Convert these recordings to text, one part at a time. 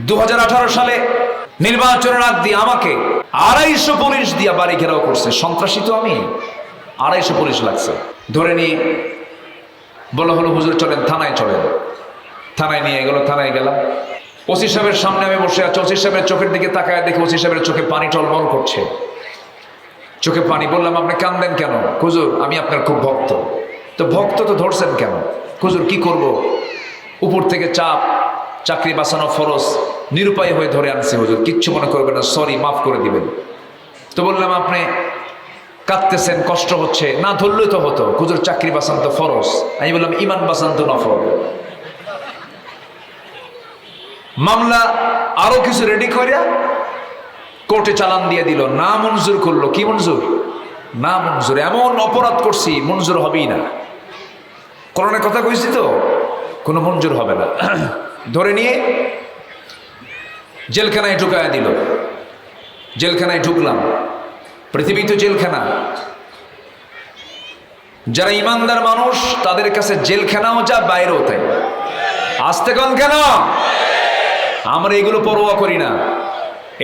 2018 সালে নির্বাচনের আগ দিয়ে আমাকে 250 পুলিশ দিয়ে বাড়ি ঘেরাও করছে। সন্ত্রাসী তো আমি, 250 পুলিশ লাগছে। ধরে নিয়ে বলা হলো হুজুর চলেন থানায়, চলেন থানায় নিয়ে গেল। থানায় গেলাম, ওসি সাহেবের সামনে আমি বসে আছি। ওসি সাহেবের চোখের দিকে তাকায় দেখে ওসি সাহেবের চোখে পানি টলমল করছে, চোখে পানি। বললাম আপনি কান্দেন কেন? হুজুর আমি আপনার খুব ভক্ত। তো ভক্ত তো ধরছেন কেন? হুজুর কি করব, উপর থেকে চাপ, চাকরি বাঁচানো ফরজ, নিরুপায় হয়ে ধরে আনছি হুজুর, কিচ্ছু মনে করবেন না, সরি মাফ করে দিবেন। তো বললাম আপনি কাঁদতেছেন, কষ্ট হচ্ছে, না ধরলেই তো হতো। হুজুর চাকরি বাঁচান তো ফরজ। আমি বললাম ইমান বাঁচান তো নফল। মামলা আরো কিছু রেডি করিয়া কোর্টে চালান দিয়ে দিল, না মঞ্জুর করলো। কি মঞ্জুর? না মঞ্জুর। এমন অপরাধ করছি মঞ্জুর হবেই না। কোরআনের কথা কইছি তো, কোনো মঞ্জুর হবে না। ধরে নিয়ে জেলখানায় ঢুকায় দিল। জেলখানায় ঢুকলাম, পৃথিবী তো জেলখানা। যারা ইমানদার মানুষ তাদের কাছে জেলখানাও যা, বাইরেও তাই। আসতে কন কেন? আমরা এগুলো পরোয়া করি না।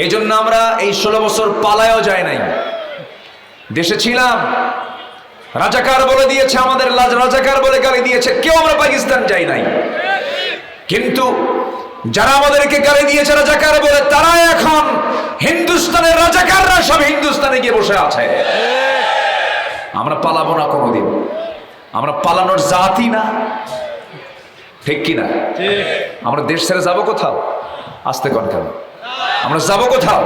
এই জন্য আমরা এই 16 বছর পালায়ও যায় নাই, দেশে ছিলাম। রাজাকার বলে দিয়েছে আমাদের, রাজাকার বলে গালি দিয়েছে, কেউ আমরা পাকিস্তান যাই নাই। কিন্তু যারা আমাদেরকে গালি দিয়েছে রাজাকার বলে, তারা এখন হিন্দুস্তানের রাজাকাররা সব হিন্দুস্তানে গিয়ে বসে আছে। আমরা পালাবো না কোনোদিন, আমরা পালানোর জাতি না, ঠিক কিনা? আমরা দেশ ছেড়ে যাবো কোথাও? আসতে কন কেন? আমরা যাবো কোথাও?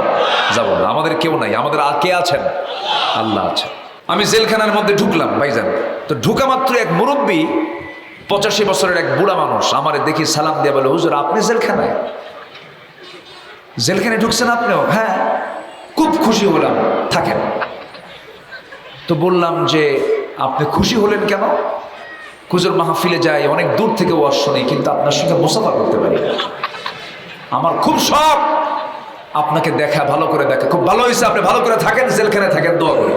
যাবো না। আমাদের কেউ নাই, আমাদের কে আছেন? আল্লাহ আছে। আমি জেলখানার মধ্যে ঢুকলাম ভাইজান। তো ঢুকা মাত্র এক মুরব্বী, 85 বছরের এক বুড়া মানুষ আমারে দেখি সালাম দিয়ে বলে, হুজুর আপনি জেলখানায়? জেলখানায় ঢুকছেন আপনিও? হ্যাঁ। খুব খুশি হলাম, থাকেন। তো বললাম যে আপনি খুশি হলেন কেন? হুজুর মাহফিলে যাই, অনেক দূর থেকে ওয়াজ শুনি, কিন্তু আপনার সঙ্গে মুসাফা করতে পারি না। আমার খুব শখ আপনাকে দেখা, ভালো করে দেখা। খুব ভালো হয়েছে, আপনি ভালো করে থাকেন, জেলখানায় থাকেন, দোয়া করি।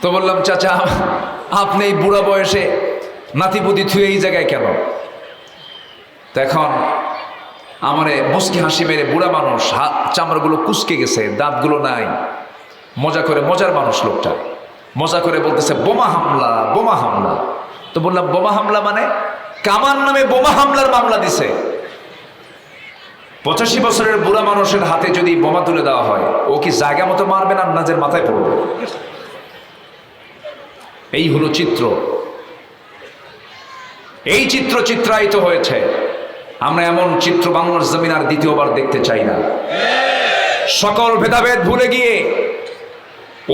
তো বললাম চাচা আপনি এই বুড়া বয়সে নাতিপুতি থুয়ে এই জায়গায় কেন? তো এখন আমারে মুস্কি হাসি মেরে, বুড়া মানুষ, হাত চামড়াগুলো কুচকে গেছে, দাঁতগুলো নাই, মজা করে, মজার মানুষ লোকটা, মজা করে বলতেছে বোমা হামলা, বোমা হামলা। তো বললাম বোমা হামলা মানে? কামান নামে বোমা হামলার মামলা দিছে। 85 বছরের বুড়া মানুষের হাতে যদি বোমা তুলে দেওয়া হয়, ও কি জায়গা মতো মারবে না নাজের মাথায় পড়বে? এই হলো চিত্র। এই চিত্র চিত্রায়িত হয়েছে। আমরা এমন চিত্র বাংলার জমিন আর দ্বিতীয়বার দেখতে চাই না। সকল ভেদাভেদ ভুলে গিয়ে,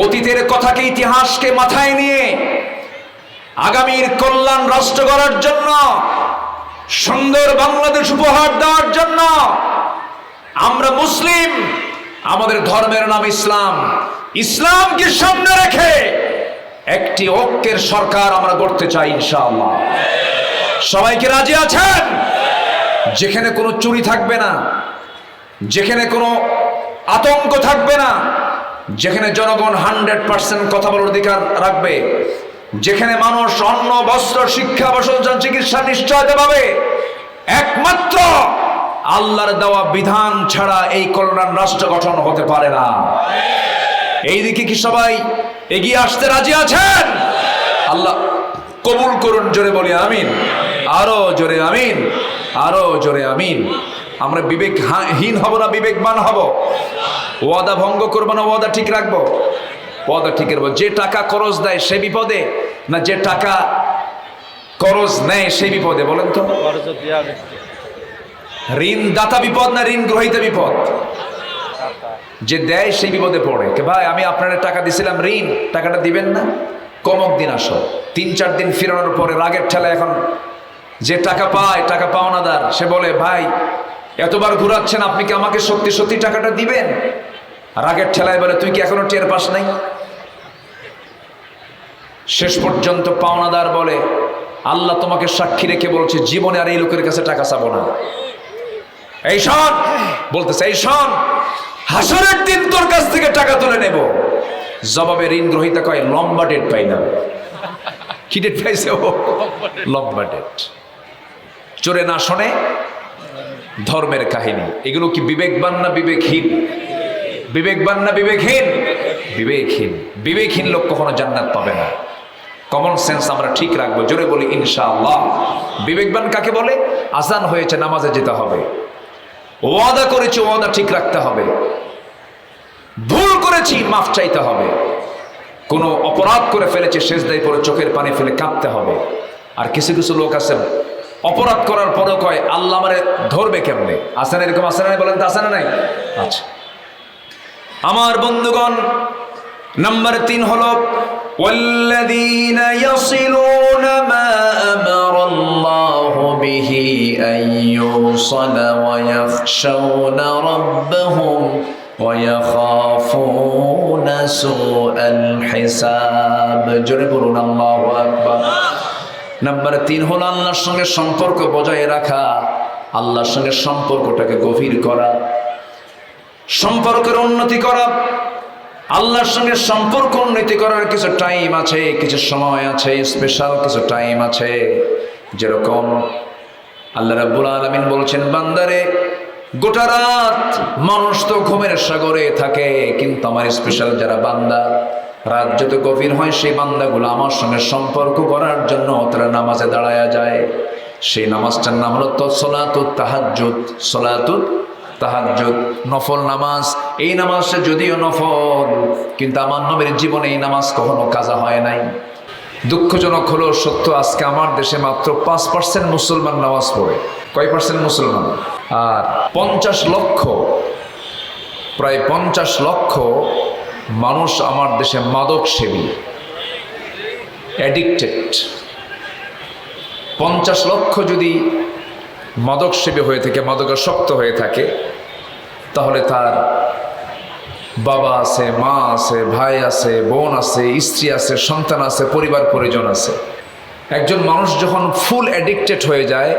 অতীতের কথাকে, ইতিহাসকে মাথায় নিয়ে আগামীর কল্যাণ রাষ্ট্র গড়ার জন্য, সুন্দর বাংলাদেশ উপহার দেওয়ার জন্য, আমরা মুসলিম, আমাদের ধর্মের নাম ইসলাম, ইসলামকে সামনে রেখে একটি ঐক্যের সরকার আমরা গড়তে চাই ইনশাআল্লাহ। সবাইকে রাজি আছেন? যেখানে কোনো চুরি থাকবে না, যেখানে কোনো আতঙ্ক থাকবে না, যেখানে জনগণ 100% কথা বলার অধিকার রাখবে, যেখানে মানুষ অন্ন, বস্ত্র, শিক্ষা, বাসস্থান, চিকিৎসা নিশ্চয়তা পাবে, একমাত্র আল্লাহর দেওয়া বিধান ছাড়া এই কল্যাণ রাষ্ট্র গঠন হতে পারে না। এই দিকে কি সবাই এগিয়ে আসতে রাজি আছেন? আল্লাহ কবুল করুন, জোরে বলি আমিন। আরো জোরে আমিন, আরো জোরে আমিন। আমরা বিবেকহীন হব না, বিবেকবান হব। ওয়াদা ভঙ্গ করবো না, ওয়াদা ঠিক রাখবো, ওয়াদা ঠিক রাখবো। যে টাকা খরচ দেয় সে বিপদে, না যে টাকা খরচ নেয় সেই বিপদে? বলেন তো, ঋণ দাতা বিপদ না ঋণ গ্রহীতা বিপদ? যে দেয় সেই বিপদে পড়ে। কে ভাই আমি আপনার টাকা দিছিলাম ঋণ, টাকাটা দিবেন না? কমক দিন আসো, 3-4 দিন ফেরানোর পরে রাগের ঠেলা এখন যে টাকা পায়, টাকা পাওনাদার, সে বলে ভাই এতবার ঘুরাচ্ছেন, আপনি কি আমাকে সত্যি সত্যি টাকাটা দিবেন? রাগের ঠেলায় বলে তুই কি এখনো টের পাস নাই? শেষ পর্যন্ত পাওনাদার বলে আল্লাহ তোমাকে সাক্ষী রেখে বলছে জীবনে আর এই লোকের কাছে টাকা চাবো না। এই শোন, বলতেছে এই শোন, হাসরের দিন তোর কাছ থেকে টাকা তুলে নেব। জবাবে ঋণ গ্রহীতা কয় লম্বা ডেট পাই না। কি ডেট পাইছে ও? লম্বা ডেট। চোরে না শোনে ধর্মের কাহিনী। এগুলো কি বিবেকবান না বিবেকহীন? বিবেকবান না বিবেকহীন? বিবেকহীন। বিবেকহীন লোক কখনো জান্নাত পাবে না। কমন সেন্স আমরা ঠিক রাখবো, জোরে বলি ইনশাআল্লাহ। বিবেকবান কাকে বলে? আজান হয়েছে, নামাজে যেতে হবে, ওয়াদা করেছি ওয়াদা ঠিক রাখতে হবে, ভুল করেছি মাফ চাইতে হবে, কোনো অপরাধ করে ফেলেছে সেজদায় পড়ে চোখের পানি ফেলে কাঁদতে হবে। আর কিছু কিছু লোক আছে অপরাধ করার পরেও কয় আল্লাহ আমারে ধরবে কেমনে। আছে না এরকম? আছে না? বলেন তো আছে না নাই? আচ্ছা আমার বন্ধুগণ, নাম্বার 3 হলো والذين يصلون ما أمر الله به أن يوصل ويخشون ربهم ويخافون سوء الحساب। জোরে বলুন আল্লাহু আকবার। নাম্বার 3 হলো আল্লাহর সঙ্গে সম্পর্ক বজায় রাখা, আল্লাহর সঙ্গে সম্পর্কটাকে গভীর করা, সম্পর্কের উন্নতি করা। আল্লাহর সঙ্গে সম্পর্ক উন্নতি করার কিছু টাইম আছে, কিছু সময় আছে, স্পেশাল কিছু টাইম আছে। যেরকম আল্লাহ রাব্বুল আলামিন বলছেন, বান্দারে গোটা রাত মানুষ তো ঘুমের সাগরে থাকে, কিন্তু আমার স্পেশাল যারা বান্দা, রাত যত গভীর হয় সেই বান্দাগুলো আমার সঙ্গে সম্পর্ক করার জন্য তারা নামাজে দাঁড়ায়া যায়। সেই নামাজটার নাম হলো সলাতুত তাহাজ্জুদ। সলাতুত তাহাজ্জুদ, নফল নামাজ। এই নামাজটা যদিও নফল, কিন্তু আমার নবীর জীবনে এই নামাজ কখনো কাজা হয় নাই। দুঃখজনক হলো সত্য, আজকে আমার দেশে মাত্র 5% মুসলমান নামাজ পড়ে। কয় পার্সেন্ট মুসলমান? আর 50 লক্ষ, প্রায় 50 লক্ষ মানুষ আমার দেশে মাদক সেবী, অ্যাডিক্টেড। 50 লক্ষ যদি মাদক সেবী হয়ে থাকে, মাদকাসক্ত হয়ে থাকে, তাহলে তার বাবা আছে, মা আছে, ভাই আছে, বোন আছে, স্ত্রী আছে, সন্তান আছে, পরিবার পরিজন আছে। একজন মানুষ যখন ফুল অ্যাডিক্টেড হয়ে যায়,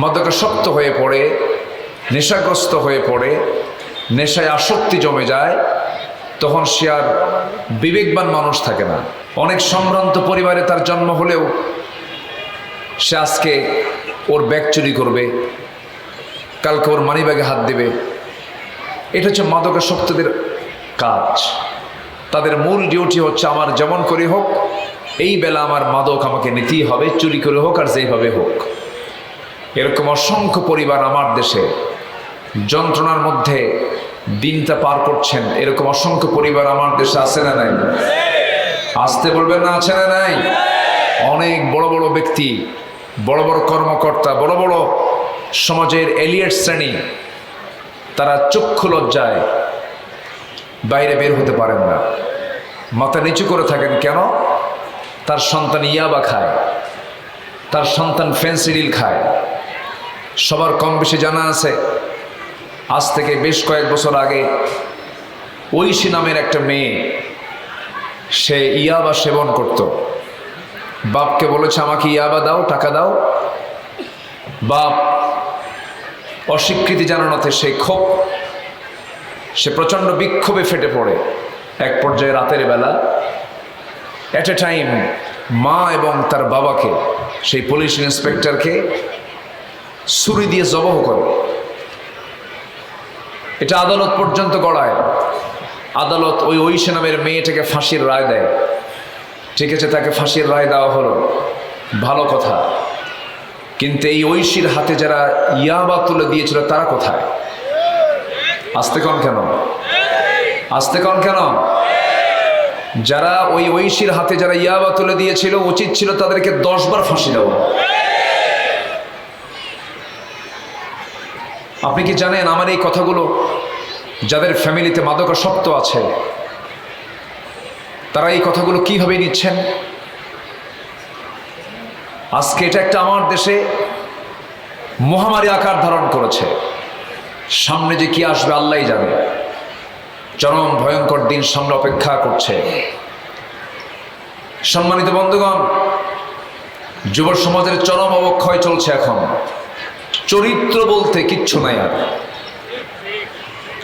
মাদকাসক্ত হয়ে পড়ে, নেশাগ্রস্ত হয়ে পড়ে, নেশায় আসক্তি জমে যায়, তখন সে আর বিবেকবান মানুষ থাকে না। অনেক সম্ভ্রান্ত পরিবারে তার জন্ম হলেও সে আজকে ওর ব্যাগ চুরি করবে, কালকে ওর মানি ব্যাগে হাত দেবে। এটা হচ্ছে মাদকাসক্তদের কাজ। তাদের মূল ডিউটি হচ্ছে আমার যেমন করে হোক এই বেলা আমার মাদক আমাকে নিতেই হবে, চুরি করে হোক আর যেইভাবে হোক। এরকম অসংখ্য পরিবার আমার দেশে যন্ত্রণার মধ্যে দিনটা পার করছেন। এরকম অসংখ্য পরিবার আমার দেশে আছে না নাই? আসতে বলবেন না, আছে না নাই? অনেক বড় বড় ব্যক্তি, বড় বড় কর্মকর্তা, বড় বড় সমাজের এলিয়েট শ্রেণী, তারা চক্ষু লজ্জায় বাইরে বের হতে পারেন না, মাথা নিচু করে থাকেন। কেন? তার সন্তান ইয়াবা খায়, তার সন্তান ফেন্সিডিল খায়। সবার কম বেশি জানা আছে, আজ থেকে বেশ কয়েক বছর আগে ঐশী নামের একটা মেয়ে, সে ইয়াবা সেবন করত। বাপকে বলেছে আমাকে ইয়াবা দাও, টাকা দাও। বাপ অস্বীকৃতি জানানোতে সে প্রচণ্ড বিক্ষোভে ফেটে পড়ে। এক পর্যায়ে রাতের বেলা এট এ টাইম মা এবং তার বাবাকে, সেই পুলিশ ইন্সপেক্টরকে ছুরি দিয়ে জবহ করে। এটা আদালত পর্যন্ত গড়ায়। আদালত ওই ঐশী নামের মেয়েটাকে ফাঁসির রায় দেয়। ঠিক আছে, তাকে ফাঁসির রায় দেওয়া হলো, ভালো কথা। কিন্তু এই ঐশীর হাতে যারা ইয়াবা তুলে দিয়েছিল তারা কোথায়? আসতে কন কেন? আসতে কন কেন? যারা ওই ঐশীর হাতে যারা ইয়াবা তুলে দিয়েছিল, উচিত ছিল তাদেরকে 10 বার ফাঁসি দেওয়া। আপনি কি জানেন আমার এই কথাগুলো যাদের ফ্যামিলিতে মাদকাসক্ত আছে তারা এই কথাগুলো কিভাবে নিচ্ছেন? আজকে এটা একটা আমার দেশে মহামারী আকার ধারণ করেছে। সামনে যে কি আসবে আল্লাহই জানে। চরম ভয়ঙ্কর দিন সামনে অপেক্ষা করছে। সম্মানিত বন্ধুগণ, যুব সমাজের চরম অবক্ষয় চলছে এখন। চরিত্র বলতে কিচ্ছু নাই আর,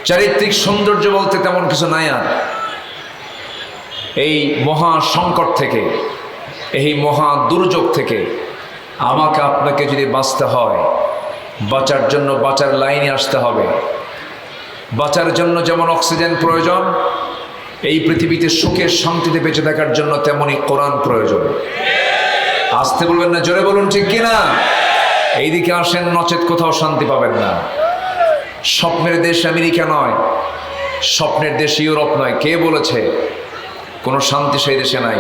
চারিত্রিক সৌন্দর্য বলতে তেমন কিছু নাই আর। এই মহা সংকট থেকে, এই মহা দুর্যোগ থেকে আমাকে আপনাকে যদি বাঁচতে হয়, বাঁচার জন্য বাঁচার লাইনে আসতে হবে। বাঁচার জন্য যেমন অক্সিজেন প্রয়োজন, এই পৃথিবীতে সুখের শান্তিতে বেঁচে থাকার জন্য তেমনই কোরআন প্রয়োজন। আসতে বলবেন না, জোরে বলুন ঠিক কিনা। এইদিকে আসেন, নচেত কোথাও শান্তি পাবেন না। স্বপ্নের দেশ আমেরিকা নয়, স্বপ্নের দেশ ইউরোপ নয়। কে বলেছে? কোনো শান্তি সেই দেশে নাই।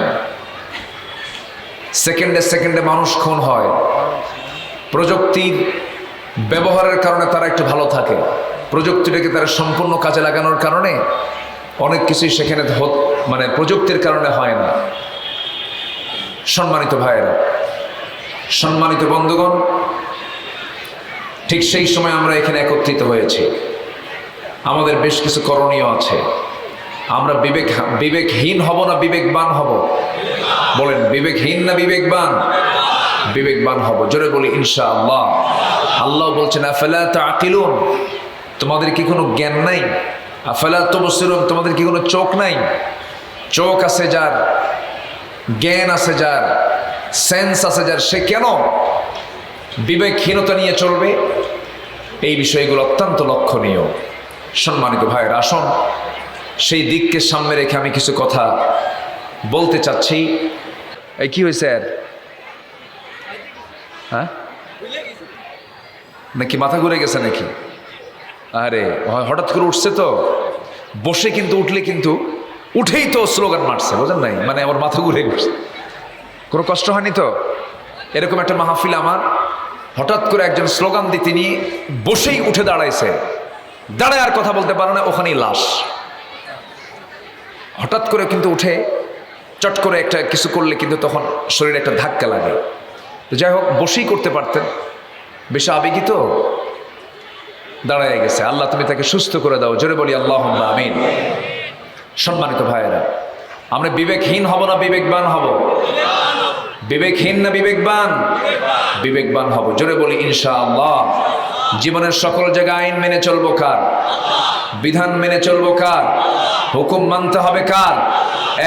সেকেন্ডে সেকেন্ডে মানুষ খুন হয়। প্রযুক্তির ব্যবহারের কারণে তারা একটু ভালো থাকে। প্রযুক্তিটাকে তারা সম্পূর্ণ কাজে লাগানোর কারণে অনেক কিছুই সেখানে মানে প্রযুক্তির কারণে হয় না। সম্মানিত ভাইয়েরা, সম্মানিত বন্ধুগণ, ঠিক সেই সময় আমরা এখানে একত্রিত হয়েছি। আমাদের বেশ কিছু করণীয় আছে। আমরা বিবেকহীন হব না বিবেকবান হব? বলেন, বিবেকহীন না বিবেকবান? বিবেকবান হব। জোরে বলি ইনশাআল্লাহ। আল্লাহ বলছেন, আফালা তাআকিলুন, তোমাদের কি কোনো জ্ঞান নাই? আফালা তুবসিরুন, তোমাদের কি কোনো চোখ নাই? চোখ আছে যার, জ্ঞান আছে যার, সেন্স আছে যার, সে কেন বিবেকহীনতা নিয়ে চলবে? এই বিষয়গুলো অত্যন্ত লক্ষণীয়। সম্মানিত ভাইয়ের, আসুন সেই দিককে সামনে রেখে আমি কিছু কথা বলতে চাচ্ছি। এই কি হয়েছে আর? হ্যাঁ, নাকি মাথা ঘুরে গেছে নাকি? আরে হঠাৎ করে উঠছে তো, বসে কিন্তু উঠলে কিন্তু উঠেই তো স্লোগান মারছে, বোঝেন নাই? মানে আমার মাথা ঘুরে গেছে। কোনো কষ্ট হয়নি তো? এরকম একটা মাহফিল আমার, হঠাৎ করে একজন স্লোগান দিতে নিয়ে বসেই উঠে দাঁড়াইছে, দাঁড়ায় আর কথা বলতে পারে না, ওখানেই লাশ। হঠাৎ করে কিন্তু উঠে চট করে একটা কিছু করলে কিন্তু তখন শরীরে একটা ধাক্কা লাগে। তো যাই হোক, বসেই করতে পারতেন, বেশি আবেগী তো, দাঁড়ায় গেছে। আল্লাহ তুমি তাকে সুস্থ করে দাও। জোরে বলি আল্লাহুম্মা আমিন। সম্মানিত ভাইয়েরা, আমরা বিবেকহীন হব না বিবেকবান হব? বিবেকহীন না বিবেকবান? বিবেকবান হব। জোরে বলি ইনশাআল্লাহ। জীবনের সকল জায়গায় আইন মেনে চলবো কার? বিধান মেনে চলবো কার? হুকুম মানতে হবে কার?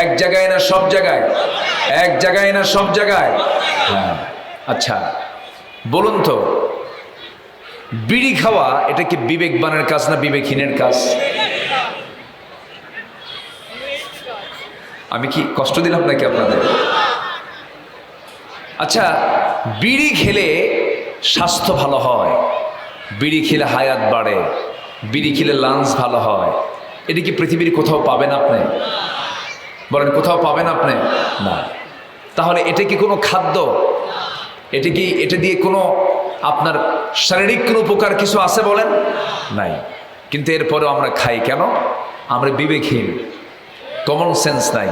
এক জায়গায় না সব জায়গায়? এক জায়গায় না সব জায়গায়? হ্যাঁ। আচ্ছা বলুন তো, বিড়ি খাওয়া এটা কি বিবেকবানের কাজ না বিবেকহীনের কাজ? আমি কি কষ্ট দিলাম নাকি আপনাদের? আচ্ছা, বিড়ি খেলে স্বাস্থ্য ভালো হয়, বিড়ি খেলে হায়াত বাড়ে, বিড়ি খেলে লাংস ভালো হয়, এটা কি পৃথিবীর কোথাও পাবেন আপনি? বলেন, কোথাও পাবেন আপনি? না। তাহলে এটা কি কোনো খাদ্য? এটা দিয়ে কোনো আপনার শারীরিক কোনো উপকার কিছু আছে বলেন? নাই। কিন্তু এরপরেও আমরা খাই কেন? আমরা বিবেকহীন, কমন সেন্স নাই।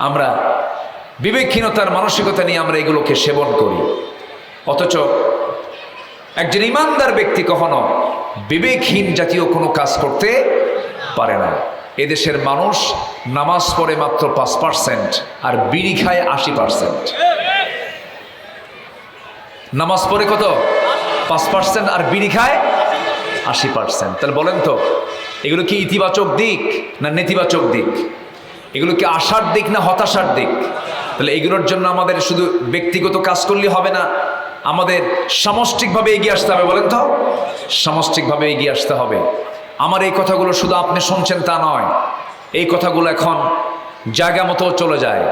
আমরা বিবেকহীনতার মানসিকতা নিয়ে আমরা এগুলোকে সেবন করি। অথচ একজন ইমানদার ব্যক্তি কখনো বিবেকহীন জাতীয় কোনো কাজ করতে পারে না। এদেশের মানুষ নামাজ পড়ে মাত্র 5% আর বিড়ি খায় 80%। নামাজ পড়ে কত? 5% আর বিড়ি খায় 80%। তাহলে বলেন তো, এগুলো কি ইতিবাচক দিক না নেতিবাচক দিক? এগুলো কি আশার দিক না হতাশার দিক? তাহলে এগুলোর জন্য আমাদের শুধু ব্যক্তিগত কাজ করলে হবে না, আমাদের সামষ্টিকভাবে এগিয়ে আসতে হবে। বলেন তো, সামষ্টিকভাবে এগিয়ে আসতে হবে। আমার এই কথাগুলো শুধু আপনি শুনছেন তা নয়, এই কথাগুলো এখন জায়গা মতো চলে যায়,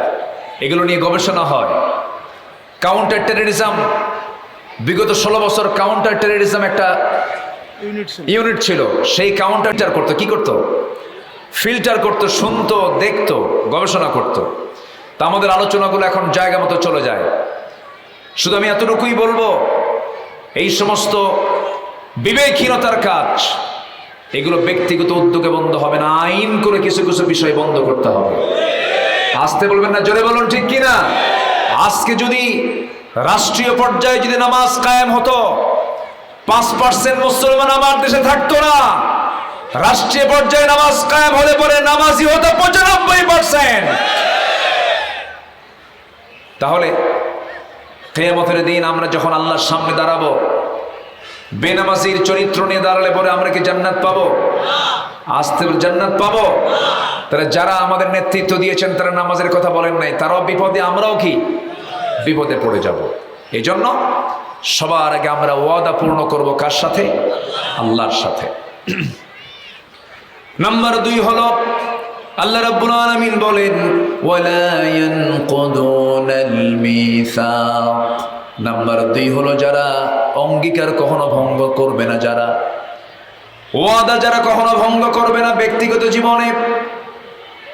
এগুলো নিয়ে গবেষণা হয়। কাউন্টার টেররিজম, বিগত 16 বছর কাউন্টার টেররিজম একটা ইউনিট ছিল। সেই কাউন্টার করতো, কি করতো? ফিল্টার করতো, শুনতো, দেখতো, গবেষণা করতো। তা আমাদের আলোচনাগুলো এখন জায়গা মতো চলে যায়। শুধু আমি এতটুকুই বলবো, এই সমস্ত বিবেকহীনতার কাজ, এগুলো ব্যক্তিগত উদ্যোগে বন্ধ হবে না, আইন করে কিছু কিছু বিষয় বন্ধ করতে হবে। আসতে বলবেন না, জোরে বলুন ঠিক কিনা। আজকে যদি রাষ্ট্রীয় পর্যায়ে যদি নামাজ কায়েম হতো, 5% মুসলমান আমার দেশে থাকতো না। রাষ্ট্রীয় পর্যায়ে নামাজ কায়েম হলে পরে নামাজি হতো 95%। তাহলে কিয়ামতের দিন আমরা যখন আল্লাহর সামনে দাঁড়াবো, বেনামাজির চরিত্র নিয়ে দাঁড়ালে পরে আমরা কি জান্নাত পাবো? আসতে জান্নাত পাবো? তারা যারা আমাদের নেতৃত্ব দিয়েছেন তারা নামাজের কথা বলেন নাই, তারাও বিপদে, আমরাও কি বিপদে পড়ে যাব। এই জন্য সবার আগে আমরা ওয়াদা পূর্ণ করব কার সাথে? আল্লাহর সাথে। নাম্বার 2 হলো আল্লাহ রাব্বুল আলামিন বলেন ওয়ালা ইয়ানকুদুনাল মিসাক। নাম্বার 2 হলো যারা অঙ্গীকার কখনো ভঙ্গ করবে না, যারা ওয়াদা যারা কখনো ভঙ্গ করবে না, ব্যক্তিগত জীবনে,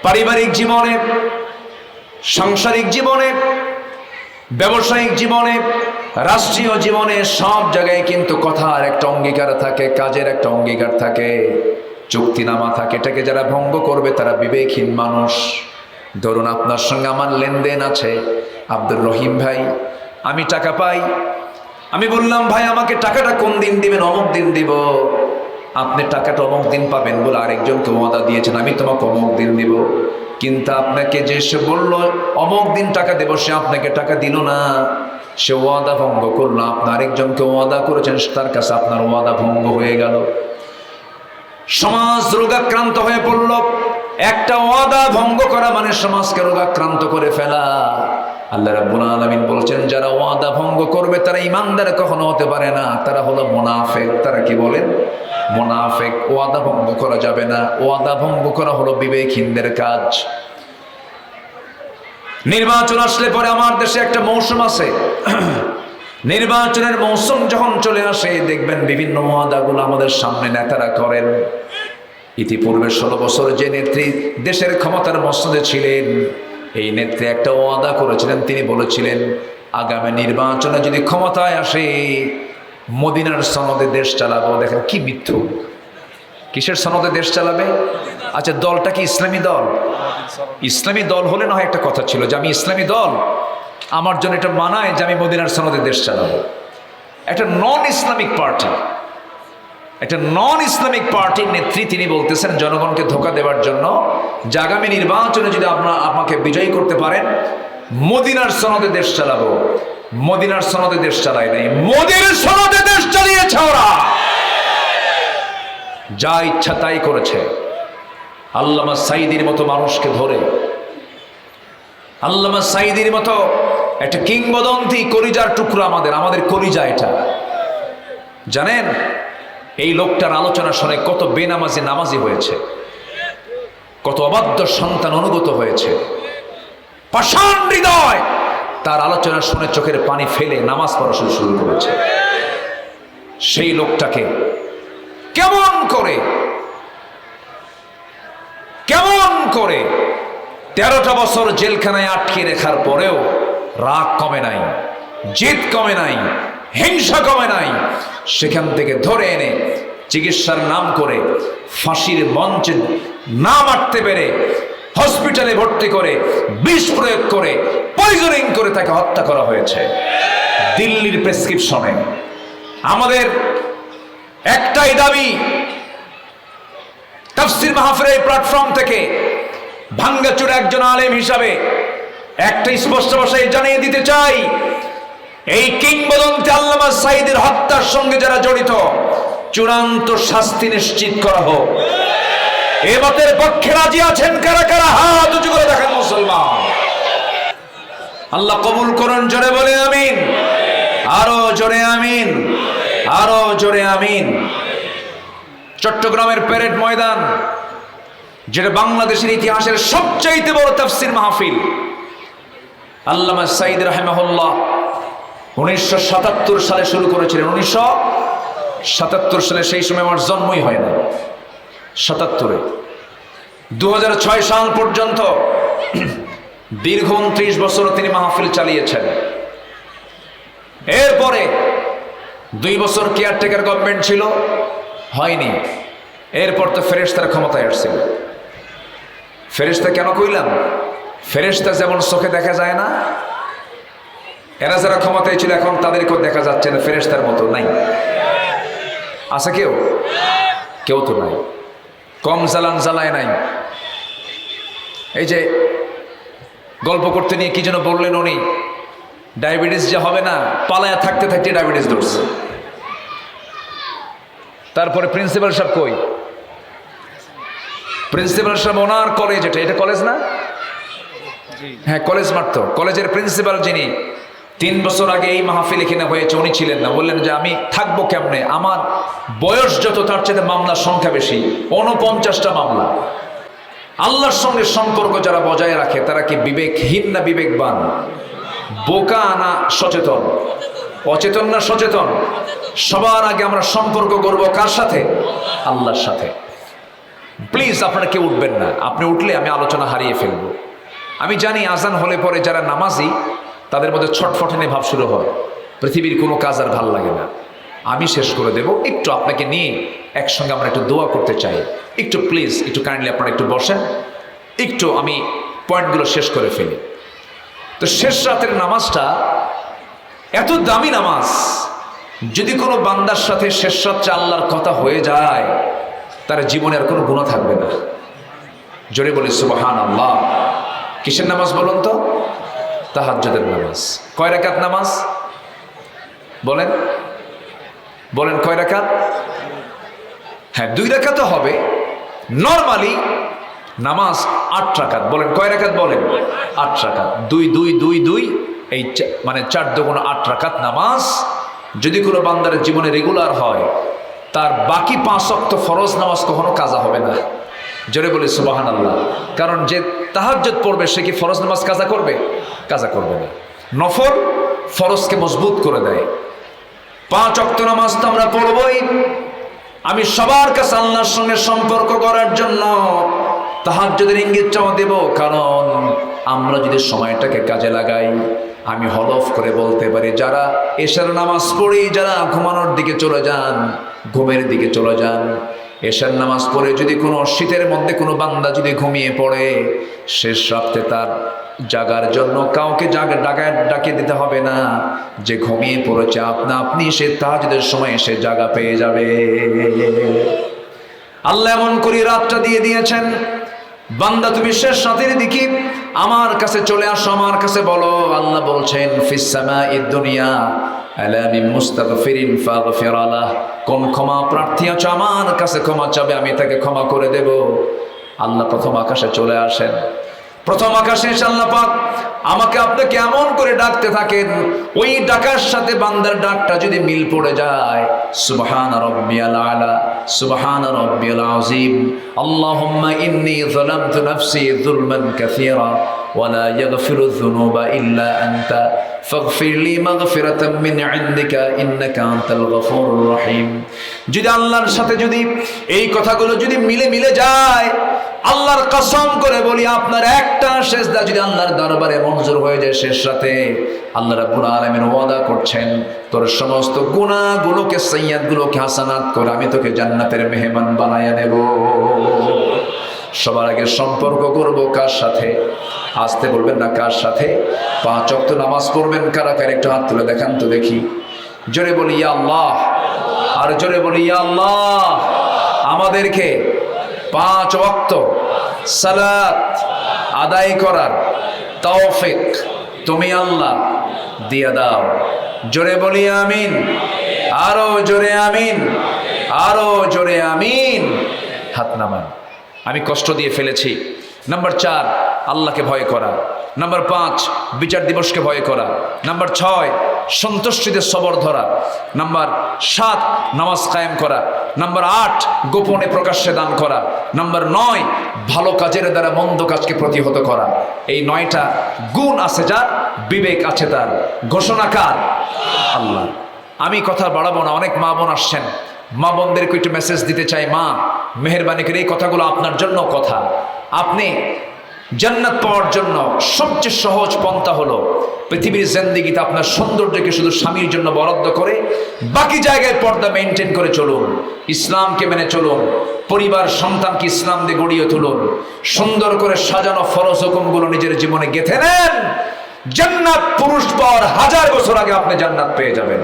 পারিবারিক জীবনে, সাংসারিক জীবনে, ব্যবসায়িক জীবনে, রাষ্ট্রীয় জীবনে, সব জায়গায় কিন্তু কথার একটা অঙ্গীকার থাকে, কাজের একটা অঙ্গীকার থাকে, চুক্তিনামা থাকে। এটাকে যারা ভঙ্গ করবে তারা বিবেকহীন মানুষ। ধরুন আপনার সঙ্গে আমার লেনদেন আছে, আব্দুর রহিম ভাই, আমি টাকা পাই, আমি বললাম ভাই আমাকে টাকাটা কোন দিন দিবেন? অমুক দিন দিব। আপনি টাকাটা অমুক দিন পাবেন বলে আরেকজনকে ওয়াদা দিয়েছেন, আমি তোমাকে অমুক দিন দিব। কিন্তু আপনাকে যে সে বলল অমুক দিন টাকা দেব, সে আপনাকে টাকা দিল না, সে ওয়াদা ভঙ্গ করলো। আপনি আরেকজনকে ওয়াদা করেছেন, তার কাছে আপনার ওয়াদা ভঙ্গ হয়ে গেল। সমাজ রোগাক্রান্ত হয়ে পড়ল। একটা ওয়াদা ভঙ্গ করা মানে সমাজকে রোগাক্রান্ত করে ফেলা। আল্লাহ রাব্বুল আলামিন বলছেন যারা ওয়াদা ভঙ্গ করবে তারা ঈমানদার কখনো হতে পারে না, তারা হলো মুনাফিক। তারা কি বলেন? মুনাফিক। ওয়াদা ভঙ্গ করা যাবে না, ওয়াদা ভঙ্গ করা হলো বিবেকহীনদের কাজ। নির্বাচন আসলে পরে আমার দেশে একটা মৌসুম আছে, নির্বাচনের মৌসুম যখন চলে আসে দেখবেন বিভিন্ন ওয়াদাগুলো আমাদের সামনে নেতারা করেন। ইতিপূর্বে 16 বছর যে নেত্রী দেশের ক্ষমতার মসনদে ছিলেন, এই নেত্রী একটা ওয়াদা করেছিলেন। তিনি বলেছিলেন আগামী নির্বাচনে যদি ক্ষমতায় আসে মদিনার সনদে দেশ চালাবো। দেখেন কি মিথ্যু! কিসের সনদে দেশ চালাবে? আচ্ছা দলটা কি ইসলামী দল? ইসলামী দল হলে না হয় একটা কথা ছিল যে আমি ইসলামী দল, আমার জন্য এটা মানায় যে আমি মদিনার সনদে দেশ চালাবো। একটা নন ইসলামিক পার্টি, একটা নন ইসলামিক পার্টির নেত্রী তিনি বলতেছেন জনগণকে ধোঁকা দেওয়ার জন্য যে আগামী নির্বাচনে যদি আমাকে বিজয়ী করতে পারেন মদিনার সনদে দেশ চালাবো। মদিনার সনদে দেশ চালায় নাই, মোদির সনদে দেশ চালিয়েছে ওরা। যা ইচ্ছা তাই করেছে। আল্লামা সাঈদীর মতো মানুষকে ধরে, আল্লামা সাঈদীর মতো একটা কিংবদন্তি, কলিজার টুকরা, আমাদের কলিজা এটা। জানেন এই লোকটার আলোচনা শুনে কত বেনামাজি নামাজি হয়েছে, কত অবাধ্য সন্তান অনুগত হয়েছে। পাষাণ হৃদয় তার আলোচনা শুনে চোখের পানি ফেলে নামাজ পড়া শুরু করেছে। সেই লোকটাকে কেমন করে 13টা বছর জেলখানায় আটকে রাখার পরেও রাগ কমে নাই, জেদ কমে নাই, হিংসা কমে নাই। সেখান থেকে ধরে এনে চিকিৎসার নাম করে ফাঁসির মঞ্চে না মারতে পেরে হসপিটালে ভর্তি করে বিষ প্রয়োগ করে পয়জনিং করে তাকে হত্যা করা হয়েছে দিল্লির প্রেসক্রিপশনে। আমাদের একটাই দাবি, তাফসীর মাহফিলের প্ল্যাটফর্ম থেকে ভাঙ্গাচুর একজন আলেম হিসাবে একটা স্পষ্ট ভাষায় জানিয়ে দিতে চাই, এই কিংবদন্তি আল্লামা সাঈদীর হত্যার সঙ্গে যারা জড়িত চূড়ান্ত শাস্তি নিশ্চিত করা হোক। এ মতের পক্ষে রাজি আছেন কারা কারা? হাত উঁচু করে দেখেন মুসলমান। আল্লাহ কবুল করুন, জোরে বলে আমিন। আরো জোরে আমিন, আরো জোরে আমিন। চট্টগ্রামের প্যারেড ময়দান, যেটা বাংলাদেশের ইতিহাসের সবচাইতে বড় তাফসীর মাহফিল, আল্লামা সাঈদ রাহিমাহুল্লাহ 1977 সালে শুরু করেছিলেন। 1977 সালে, সেই সময় আমার জন্মই হয় না। 77-এ 2006 সাল পর্যন্ত দীর্ঘ 29 বছর তিনি মাহফিল চালিয়েছেন। এরপরে 2 বছর কেয়ারটেকার গভর্নমেন্ট ছিল, হয়নি। এরপর তো ফেরেশতার ক্ষমতায় আসছিল। ফেরেশতা কেন কইলাম? ফেরেশতা যেমন চোখে দেখা যায় না, এরা যারা ক্ষমতায় ছিল এখন তাদেরকেও দেখা যাচ্ছে না, ফেরেশতার মতো নাই। আছে কেউ? কেউ তো নাই। কম জ্বালায় নাই। এই যে গল্প করতে নিয়ে কি যেন বললেন উনি, ডায়াবেটিস যে হবে না, পালায়া থাকতে থাকতে ডায়াবেটিস ধরছে। তারপরে প্রিন্সিপাল সাহেব কই? প্রিন্সিপাল সাহেব ওনার কলেজ, এটা কলেজ না? হ্যাঁ কলেজ মাত্র। কলেজের প্রিন্সিপাল যিনি, 3 বছর আগে এই মাহফিল এখানে হয়েছে, উনি ছিলেন না। বললেন যে আমি থাকবো কেমনে, আমার বয়স যত তার চেয়ে মামলার সংখ্যা বেশি, 49টা মামলা। আল্লাহর সঙ্গে সম্পর্ক যারা বজায় রাখে তারা কি বিবেকহীন না বিবেকবান? বোকা না সচেতন? অচেতন না সচেতন? সবার আগে আমরা সম্পর্ক করব কার সাথে? আল্লাহর সাথে। প্লিজ আপনারা কেউ উঠবেন না, আপনি উঠলে আমি আলোচনা হারিয়ে ফেলবো। আমি জানি আজান হলে পরে যারা নামাজি তাদের মধ্যে ছটফটানি ভাব শুরু হয়, পৃথিবীর কোনো কাজ আর ভাল লাগে না। আমি শেষ করে দেব, একটু আপনাকে নিয়ে একসঙ্গে আমরা একটু দোয়া করতে চাই। একটু প্লিজ, একটু কাইন্ডলি আপনারা একটু বসেন, একটু আমি পয়েন্টগুলো শেষ করে ফেলি। তো শেষ রাতের নামাজটা এত দামি নামাজ, যদি কোনো বান্দার সাথে শেষ রাত্রে আল্লাহর কথা হয়ে যায় তার জীবনে আর কোনো গুনাহ থাকবে না। জোরে বলি সুবহানাল্লাহ। কিসের নামাজ বলুন তো? তাহাজ্জুদের নামাজ। কয় রাকাত নামাজ বলেন? বলেন কয় রাকাত? হ্যাঁ, 2 রাকাতও হবে। নরমালি নামাজ 8 রাকাত। বলেন কয় রাকাত? বলেন 8 রাকাত। 2 2 2 2 এই মানে 4 2 8 রাকাত নামাজ যদি কোনো বান্দার জীবনে রেগুলার হয়, তার বাকি 5 ওয়াক্ত ফরজ নামাজ কখনো কাজা হবে না। জোরে বলি সুবহানাল্লাহ। কারণ যে তাহাজ্জুদ পড়বে সে কি ফরজ নামাজ কাজা করবে? কাজা করবে না। নফল ফরজকে মজবুত করে দেয়। 5 ওয়াক্ত নামাজ তো আমরা পড়বই। আমি সবার কাছে আল্লাহর সঙ্গে সম্পর্ক করার জন্য তাহাজ্জুদের ইঙ্গিতটাও দেব, কারণ আমরা যদি সময়টাকে কাজে লাগাই, আমি হলফ করে বলতে পারি যারা এশার নামাজ পড়ি, যারা ঘুমানোর দিকে চলে যান, ঘুমের দিকে চলে যান, এশার নামাজ পড়ে যদি কোনো শীতের মধ্যে কোনো বান্দা যদি ঘুমিয়ে পড়ে, শেষ রাতে তার জাগার জন্য কাউকে ডাকিয়ে দিতে হবে না। যে ঘুমিয়ে পড়েছে আপনা আপনি সে তাহাজ্জুদের সময় সে জাগা পেয়ে যাবে। আল্লাহ এমন করে রাতটা দিয়ে দিয়েছেন, বান্দা তুমি শেষ রাতের দিকে আমার কাছে চলে আসো, আমার কাছে বলো। আল্লাহ বলছেন ফিস সামাইদ দুনিয়া আলা মিন মুস্তাগফিরিন ফাগফির লাহ। কোন ক্ষমা প্রার্থী আছে আমার কাছে ক্ষমা চাবে, আমি তাকে ক্ষমা করে দেব। আল্লাহ প্রথম আকাশে চলে আসেন। প্রথম আকাশে এসে আল্লাহ পাক আমাকে আপনাকে এমন করে ডাকতে থাকেন, ওই ডাকার সাথে বান্দার ডাকটা যদি মিল পড়ে যায়, সুবহান রাব্বিয়াল আলা, সুবহান রাব্বিয়াল আযীম, আল্লাহুম্মা ইন্নী যালামতু নাফসি যুলমান কাসীরা ওয়া লা ইয়াগফিরু যুনুবা ইল্লা আনতা ফাগফির লি মাগফিরাতাম মিন ইনদিকা ইন্নাকা আনতাল গফুরুর রহিম। যদি আল্লাহর সাথে যদি এই কথাগুলো যদি মিলে যায়, আল্লাহর কসম করে বলি আপনার একটা সেজদা যদি আল্লাহর দরবারে মঞ্জুর হয়ে যায় শেষ রাতে, আল্লাহ রাব্বুল আলামিন ওয়াদা করছেন তোর সমস্ত গুনাহগুলোকে, সাইয়্যাতগুলোকে হাসানাত করে আমি তোকে জান্নাতের মেহমান বানায়া দেব। সবার আগে সম্পর্ক করব কার সাথে? আসতে বলবেন না, কার সাথে? 5 ওয়াক্ত নামাজ পড়বেন কারা কারা? একটু হাত তুলে দেখান তো দেখি। জোরে বলি ইয়া আল্লাহ, আর জোরে বলি ইয়া আল্লাহ। আমাদেরকে 5 ওয়াক্ত সালাত আদায় করার তৌফিক তুমি আল্লাহ দিয়ে দাও। জোরে বলি আমিন, আরো জোরে আমিন, আরো জোরে আমিন। হাত নামান। আমি কষ্ট দিয়ে ফেলেছি। নাম্বার 4 আল্লাহকে ভয় করা। নাম্বার 5 বিচার দিবসকে ভয় করা। নাম্বার 6 সন্তুষ্টিতে সবর ধরা। নাম্বার 7 নামাজ কায়েম করা। নাম্বার 8 গোপনে প্রকাশ্যে দান করা। নাম্বার 9 ভালো কাজের দ্বারা মন্দ কাজকে প্রতিহত করা। এই 9টা গুণ আছে যার, বিবেক আছে তার। ঘোষণাকার আল্লাহ। আমি কথা বাড়াবো না, অনেক মা বোন আসছেন, মা বোনদেরকে একটু মেসেজ দিতে চাই। মা, মেহেরবানি করে এই কথাগুলো আপনার জন্য কথা। আপনি জান্নাত পাওয়ার জন্য সবচেয়ে সহজ পন্থা হলো পৃথিবীর জিন্দেগিতে আপনার সৌন্দর্যকে শুধু স্বামীর জন্য বরাদ্দ করে বাকি জায়গায় পর্দা মেনটেন করে চলুন, ইসলামকে মেনে চলুন, পরিবার সন্তানকে ইসলাম দিয়ে গড়িয়ে তুলুন, সুন্দর করে সাজানো ফরজ হুকুমগুলো নিজের জীবনে গেঁথে নেন। জান্নাত পুরুষ পাওয়ার 1000 বছর আগে আপনি জান্নাত পেয়ে যাবেন।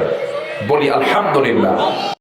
বলি আলহামদুলিল্লাহ।